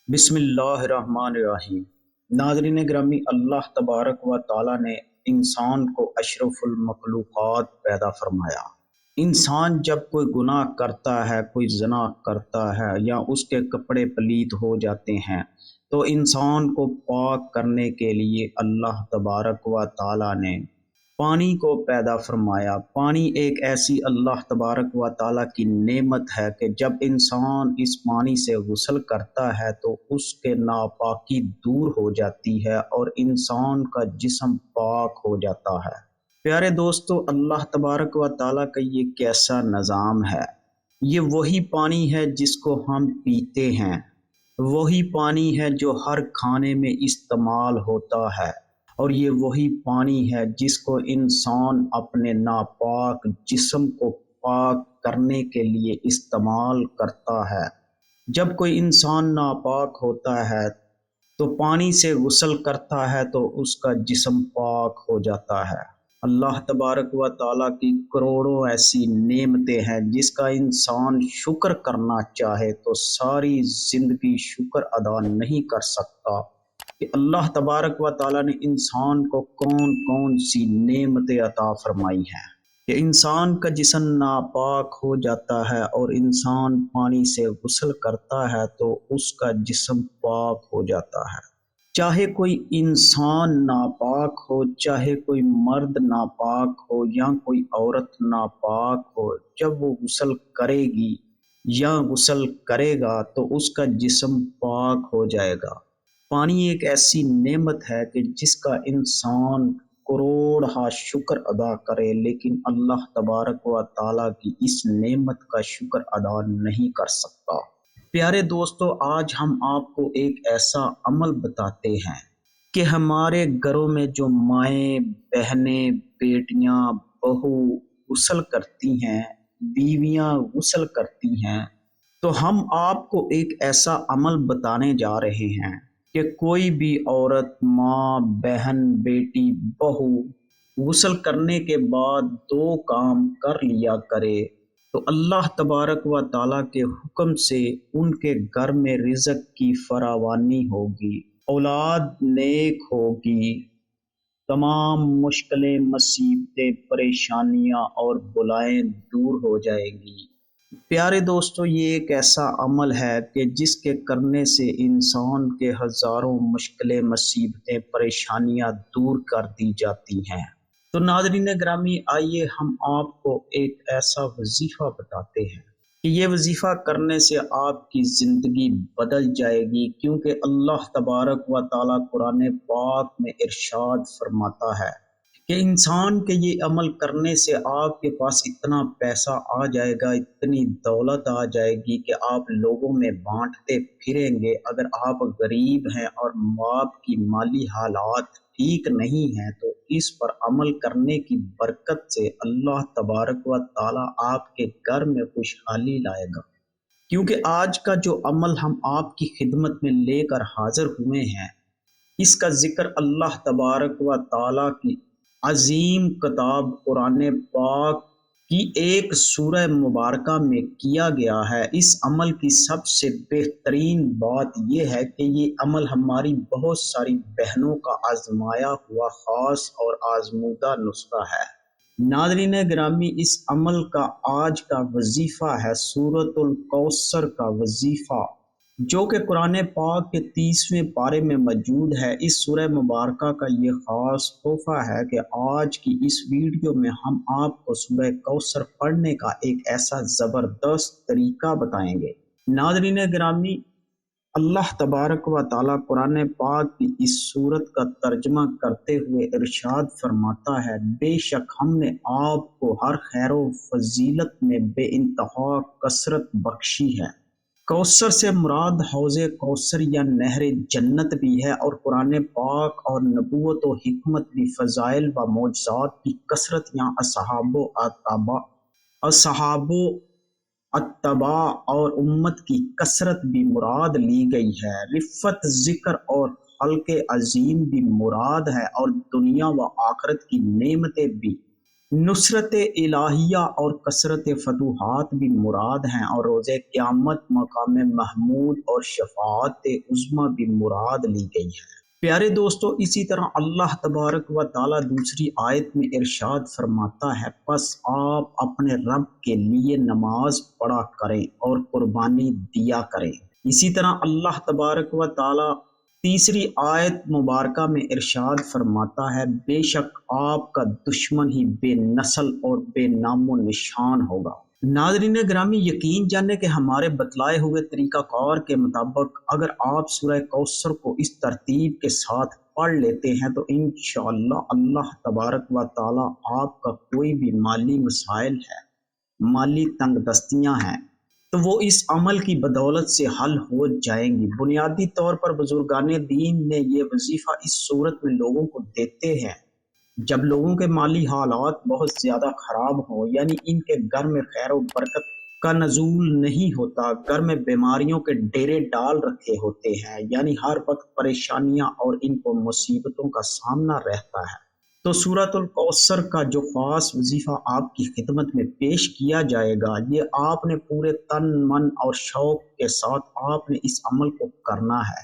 بسم اللہ الرحمن الرحیم۔ ناظرین گرامی، اللہ تبارک و تعالی نے انسان کو اشرف المخلوقات پیدا فرمایا۔ انسان جب کوئی گناہ کرتا ہے، کوئی زنا کرتا ہے یا اس کے کپڑے پلید ہو جاتے ہیں تو انسان کو پاک کرنے کے لیے اللہ تبارک و تعالی نے پانی کو پیدا فرمایا۔ پانی ایک ایسی اللہ تبارک و تعالیٰ کی نعمت ہے کہ جب انسان اس پانی سے غسل کرتا ہے تو اس کے ناپاکی دور ہو جاتی ہے اور انسان کا جسم پاک ہو جاتا ہے۔ پیارے دوستو، اللہ تبارک و تعالیٰ کا یہ کیسا نظام ہے۔ یہ وہی پانی ہے جس کو ہم پیتے ہیں، وہی پانی ہے جو ہر کھانے میں استعمال ہوتا ہے، اور یہ وہی پانی ہے جس کو انسان اپنے ناپاک جسم کو پاک کرنے کے لیے استعمال کرتا ہے۔ جب کوئی انسان ناپاک ہوتا ہے تو پانی سے غسل کرتا ہے تو اس کا جسم پاک ہو جاتا ہے۔ اللہ تبارک و تعالیٰ کی کروڑوں ایسی نعمتیں ہیں جس کا انسان شکر کرنا چاہے تو ساری زندگی شکر ادا نہیں کر سکتا کہ اللہ تبارک و تعالیٰ نے انسان کو کون کون سی نعمتیں عطا فرمائی ہیں کہ انسان کا جسم ناپاک ہو جاتا ہے اور انسان پانی سے غسل کرتا ہے تو اس کا جسم پاک ہو جاتا ہے۔ چاہے کوئی انسان ناپاک ہو، چاہے کوئی مرد ناپاک ہو یا کوئی عورت ناپاک ہو، جب وہ غسل کرے گی یا غسل کرے گا تو اس کا جسم پاک ہو جائے گا۔ پانی ایک ایسی نعمت ہے کہ جس کا انسان کروڑ ہا شکر ادا کرے، لیکن اللہ تبارک و تعالیٰ کی اس نعمت کا شکر ادا نہیں کر سکتا۔ پیارے دوستو، آج ہم آپ کو ایک ایسا عمل بتاتے ہیں کہ ہمارے گھروں میں جو مائیں، بہنیں، بیٹیاں، بہو غسل کرتی ہیں، بیویاں غسل کرتی ہیں، تو ہم آپ کو ایک ایسا عمل بتانے جا رہے ہیں کہ کوئی بھی عورت، ماں، بہن، بیٹی، بہو غسل کرنے کے بعد دو کام کر لیا کرے تو اللہ تبارک و تعالیٰ کے حکم سے ان کے گھر میں رزق کی فراوانی ہوگی، اولاد نیک ہوگی، تمام مشکلیں، مصیبتیں، پریشانیاں اور بلائیں دور ہو جائیں گی۔ پیارے دوستو، یہ ایک ایسا عمل ہے کہ جس کے کرنے سے انسان کے ہزاروں مشکلیں، مصیبتیں، پریشانیاں دور کر دی جاتی ہیں۔ تو ناظرین گرامی، آئیے ہم آپ کو ایک ایسا وظیفہ بتاتے ہیں کہ یہ وظیفہ کرنے سے آپ کی زندگی بدل جائے گی، کیونکہ اللہ تبارک و تعالیٰ قرآن پاک میں ارشاد فرماتا ہے کہ انسان کے یہ عمل کرنے سے آپ کے پاس اتنا پیسہ آ جائے گا، اتنی دولت آ جائے گی کہ آپ لوگوں میں بانٹتے پھریں گے۔ اگر آپ غریب ہیں اور آپ کی مالی حالات ٹھیک نہیں ہیں تو اس پر عمل کرنے کی برکت سے اللہ تبارک و تعالیٰ آپ کے گھر میں خوشحالی لائے گا۔ کیونکہ آج کا جو عمل ہم آپ کی خدمت میں لے کر حاضر ہوئے ہیں، اس کا ذکر اللہ تبارک و تعالیٰ کی عظیم کتاب قرآن پاک کی ایک سورہ مبارکہ میں کیا گیا ہے۔ اس عمل کی سب سے بہترین بات یہ ہے کہ یہ عمل ہماری بہت ساری بہنوں کا آزمایا ہوا خاص اور آزمودہ نسخہ ہے۔ ناظرین گرامی، اس عمل کا آج کا وظیفہ ہے سورۃ الکوثر کا وظیفہ، جو کہ قرآن پاک کے 30ویں پارے میں موجود ہے۔ اس سورہ مبارکہ کا یہ خاص تحفہ ہے کہ آج کی اس ویڈیو میں ہم آپ کو سورہ کوثر پڑھنے کا ایک ایسا زبردست طریقہ بتائیں گے۔ ناظرین گرامی، اللہ تبارک و تعالیٰ قرآن پاک کی اس سورت کا ترجمہ کرتے ہوئے ارشاد فرماتا ہے، بے شک ہم نے آپ کو ہر خیر و فضیلت میں بے انتہا کثرت بخشی ہے۔ کوثر سے مراد حوض کوثر یا نہر جنت بھی ہے، اور قرآن پاک اور نبوت و حکمت بھی، فضائل و معجزات کی کثرت یا اصحاب و اتباع اور امت کی کثرت بھی مراد لی گئی ہے۔ رفت، ذکر اور خلق عظیم بھی مراد ہے، اور دنیا و آخرت کی نعمتیں بھی नुसरत इलाहिया और कसरत फतूहात भी मुराद हैं, और रोज़े क़यामत मकाम महमूद और शफ़ाअत उज़्मा भी मुराद ली गई है। प्यारे दोस्तों, इसी तरह अल्लाह तबारक व ताला दूसरी आयत में इरशाद फरमाता है, बस आप अपने रब के लिए नमाज पढ़ा करें और कुर्बानी दिया करें। इसी तरह अल्लाह तबारक व ताला तीसरी आयत मुबारका में इरशाद फरमाता है, बेशक आपका दुश्मन ही बेनस्ल और बेनामो निशान होगा। नाज़रीन ग्रामी, यकीन जाने कि हमारे बतलाए हुए तरीक़ाकार के मुताबिक अगर आप सूरह कौसर को इस तरतीब के साथ पढ़ लेते हैं तो इंशाअल्लाह अल्लाह तबारक व ताला आपका कोई भी माली मसाइल है, माली तंगदस्तियां हैं, तो वो इस अमल की बदौलत से हल हो जाएंगी। बुनियादी तौर पर बुजुर्गाने दीन ने ये वजीफ़ा इस सूरत में लोगों को देते हैं जब लोगों के माली हालात बहुत ज़्यादा ख़राब हों, यानी इनके घर में खैर और बरकत का नज़ूल नहीं होता, घर में बीमारियों के डेरे डाल रखे होते हैं, यानी हर वक्त परेशानियां और इनको मुसीबतों का सामना रहता है, तो सूरतुल कौसर का जो खास वजीफ़ा आपकी खिदमत में पेश किया जाएगा, ये आपने पूरे तन मन और शौक के साथ आपने इस अमल को करना है।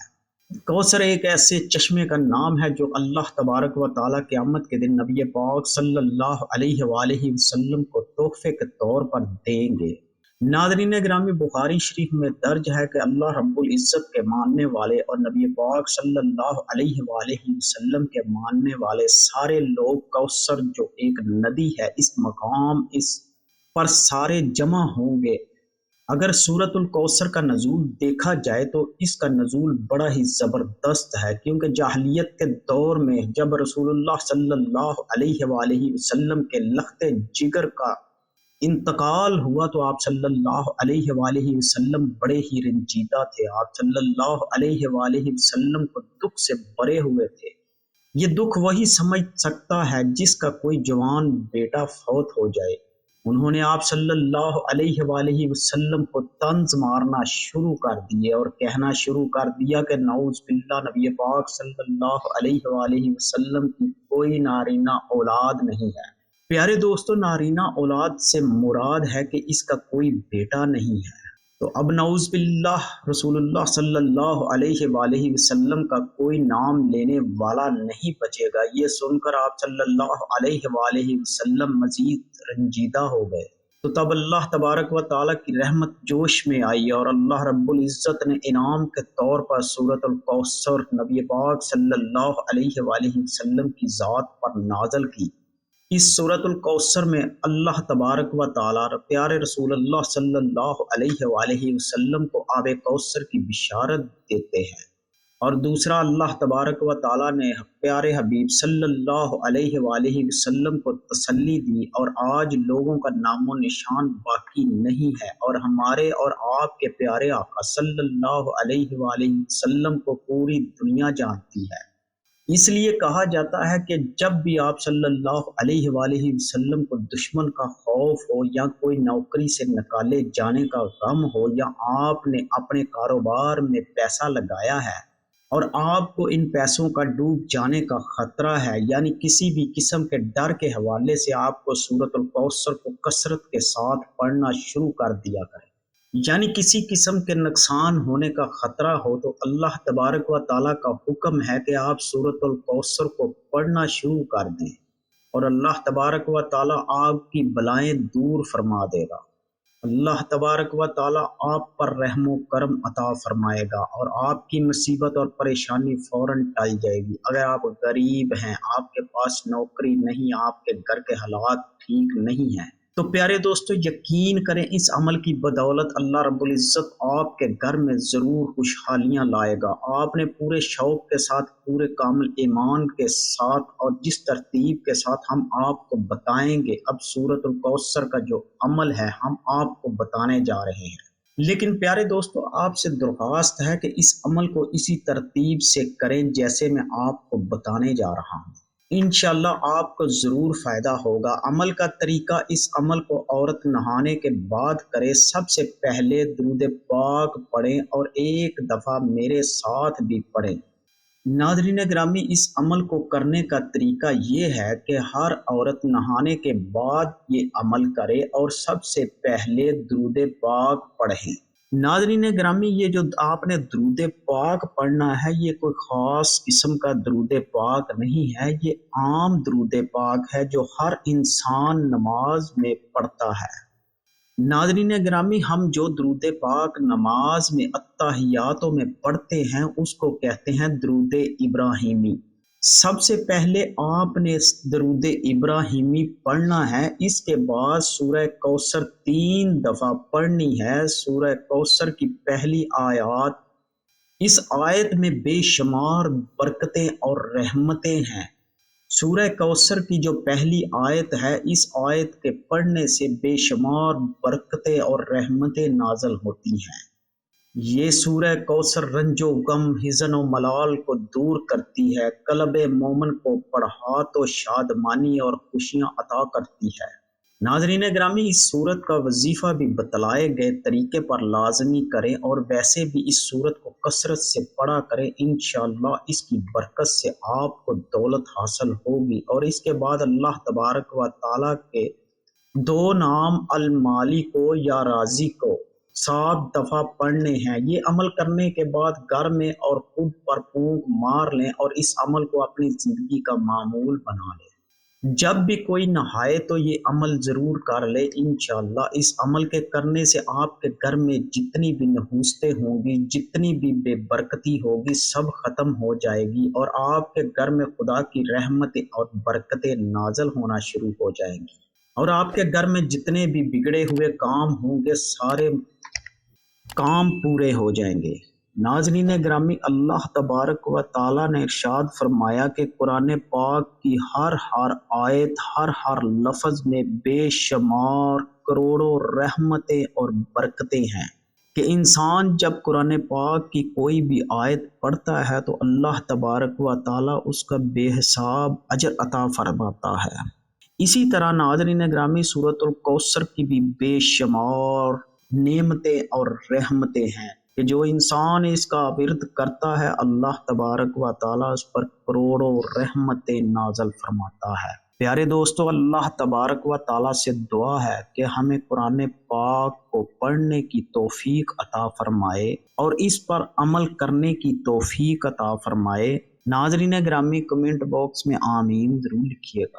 कौसर एक ऐसे चश्मे का नाम है जो अल्लाह तबारक व ताला क़यामत के दिन नबी पाक सल्लल्लाहु अलैहि वसल्लम को तोहफे के तौर पर देंगे। नाज़रीन ग्रामी, बुखारी शरीफ में दर्ज है कि अल्लाह रब्बुल इज़्ज़त के मानने वाले और नबी पाक सल्लल्लाहु अलैहि वसल्लम के मानने वाले सारे लोग कौसर जो एक नदी है इस मकाम इस पर सारे जमा होंगे। अगर सूरतुल कौसर का नज़ूल देखा जाए तो इसका नज़ूल बड़ा ही ज़बरदस्त है, क्योंकि जाहिलियत के दौर में जब रसूलुल्लाह सल्लल्लाहु अलैहि वसल्लम के लख्ते जिगर का इंतकाल हुआ तो आप सल्लल्लाहु अलैहि वसल्लम बड़े ही रंजीदा थे। आप सल्लल्लाहु अलैहि वसल्लम को दुख से भरे हुए थे। ये दुख वही समझ सकता है जिसका कोई जवान बेटा फौत हो जाए। उन्होंने आप सल्लल्लाहु अलैहि वसल्लम को तंज मारना शुरू कर दिए और कहना शुरू कर दिया कि नऊज़ बिल्लाह, नबी पाक सल्लल्लाहु अलैहि वसल्लम की कोई नारीना औलाद नहीं है। प्यारे दोस्तों, नारीना औलाद से मुराद है कि इसका कोई बेटा नहीं है। तो अब नऊज़ बिल्लाह रसूलुल्लाह सल्लल्लाहु अलैहि वसल्लम का कोई नाम लेने वाला नहीं बचेगा। ये सुनकर आप सल्लल्लाहु अलैहि वसल्लम मजीद रंजीदा हो गए। तो तब अल्लाह तबारक व ताला की रहमत जोश में आई और अल्लाह रब्बुल इज़्ज़त ने इनाम के तौर पर सूरतुल कौसर नबी पाक सल्लल्लाहु अलैहि वसल्लम की ज़ात पर नाज़िल की। इस सूरतुल कौसर में अल्लाह तबारक व ताला प्यारे रसूलुल्लाह सल्लल्लाहु अलैहि वसल्लम को आबे कौसर की बिशारत देते हैं, और दूसरा अल्लाह तबारक व ताला ने प्यारे हबीब सल्लल्लाहु अलैहि वसल्लम को तसल्ली दी और आज लोगों का नामो निशान बाकी नहीं है, और हमारे और आपके प्यारे आका सल्लल्लाहु अलैहि वसल्लम को पूरी दुनिया जानती है। इसलिए कहा जाता है कि जब भी आप सल्लल्लाहु अलैहि वसल्लम को दुश्मन का खौफ हो या कोई नौकरी से निकाले जाने का गम हो या आपने अपने कारोबार में पैसा लगाया है और आपको इन पैसों का डूब जाने का खतरा है, यानी किसी भी किस्म के डर के हवाले से आपको सूरतुल कौसर को कसरत के साथ पढ़ना शुरू कर दिया करें। यानी किसी किस्म के नुकसान होने का खतरा हो तो अल्लाह तबारक व ताला का हुक्म है कि आप सूरतुल कौसर को पढ़ना शुरू कर दें और अल्लाह तबारक व ताला आपकी बलाएं दूर फरमा देगा। अल्लाह तबारक व ताला आप पर रहमो करम अता फरमाएगा और आपकी मुसीबत और परेशानी फौरन टल जाएगी। अगर आप गरीब हैं, आपके पास नौकरी नहीं, आपके घर के हालात ठीक नहीं हैं, तो प्यारे दोस्तों यकीन करें इस अमल की बदौलत अल्लाह रब्बुल इज़्ज़त आपके घर में ज़रूर खुशहालियाँ लाएगा। आपने पूरे शौक़ के साथ, पूरे कामिल ईमान के साथ और जिस तरतीब के साथ हम आपको बताएंगे, अब सूरतुल कौसर का जो अमल है हम आपको बताने जा रहे हैं। लेकिन प्यारे दोस्तों, आपसे दरख्वास्त है कि इस अमल को इसी तरतीब से करें जैसे मैं आपको बताने जा रहा हूँ। इंशाअल्लाह आपको ज़रूर फ़ायदा होगा। अमल का तरीका, इस अमल को औरत नहाने के बाद करे। सबसे पहले दुरूद पाक पढ़ें और एक दफ़ा मेरे साथ भी पढ़ें। नादरीन ग्रामी, इस अमल को करने का तरीका ये है कि हर औरत नहाने के बाद ये अमल करे और सबसे पहले दुरूद पाक पढ़े। नादरीन ग्रामी, ये जो आपने दुरूद पाक पढ़ना है, ये कोई ख़ास किस्म का दुरूद पाक नहीं है, ये आम दुरूद पाक है जो हर इंसान नमाज में पढ़ता है। नाज़रीन ग्रामी, हम जो दुरूद पाक नमाज में अत्तहियातों में पढ़ते हैं उसको कहते हैं दुरूद इब्राहिमी। सबसे पहले आपने दुरूद इब्राहिमी पढ़ना है, इसके बाद सूरह कौसर 3 दफ़ा पढ़नी है। सूरह कौसर की पहली आयत, इस आयत में बेशुमार बरकतें और रहमतें हैं। सूरह कौसर की जो पहली आयत है, इस आयत के पढ़ने से बेशुमार बरकतें और रहमतें नाज़िल होती हैं। ये सूरह कौसर रंजो गम, हिज़न और मलाल को दूर करती है, क़ल्ब मोमिन को पढ़ा तो शादमानी और खुशियाँ अता करती है। नाज़रीन ग्रामी, इस सूरत का वजीफ़ा भी बतलाए गए तरीके पर लाजमी करें और वैसे भी इस सूरत को कसरत से पढ़ा करें। इंशाअल्लाह इसकी बरकत से आपको दौलत हासिल होगी। और इसके बाद अल्लाह तबारक व तआला के 2 नाम अल मालिक या राजी को 7 दफ़ा पढ़ने हैं। ये अमल करने के बाद घर में और खुद पर फूंक मार लें और इस अमल को अपनी ज़िंदगी का मामूल बना लें। जब भी कोई नहाए तो ये अमल ज़रूर कर ले। इंशाअल्लाह इस अमल के करने से आपके घर में जितनी भी नहूसतें होंगी, जितनी भी बेबरकती होगी, सब ख़त्म हो जाएगी और आपके घर में खुदा की रहमतें और बरकतें नाज़िल होना शुरू हो जाएंगी। और आपके घर में जितने भी बिगड़े हुए काम होंगे, सारे काम पूरे हो जाएंगे। नाज़रीन ग्रामी, अल्लाह तबारक व ताला ने इरशाद फरमाया कि कुरान पाक की हर आयत, हर लफ्ज़ में बेशुमार करोड़ों रहमतें और बरकतें हैं कि इंसान जब कुरान पाक की कोई भी आयत पढ़ता है तो अल्लाह तबारक व ताला उसका बेहिसाब अजर अता फरमाता है। इसी तरह नाज़रीन ग्रामी, सूरतुल कौसर की भी बेशुमार नेमतें और रहमतें हैं कि जो इंसान इसका विर्द करता है, अल्लाह तबारक व ताला उस पर करोड़ों रहमतें नाज़िल फरमाता है। प्यारे दोस्तों, अल्लाह तबारक व ताला से दुआ है कि हमें कुरान पाक को पढ़ने की तौफीक अता फरमाए और इस पर अमल करने की तौफीक अता फरमाए। नाज़रीन ग्रामी, कमेंट बॉक्स में आमीन ज़रूर लिखिएगा।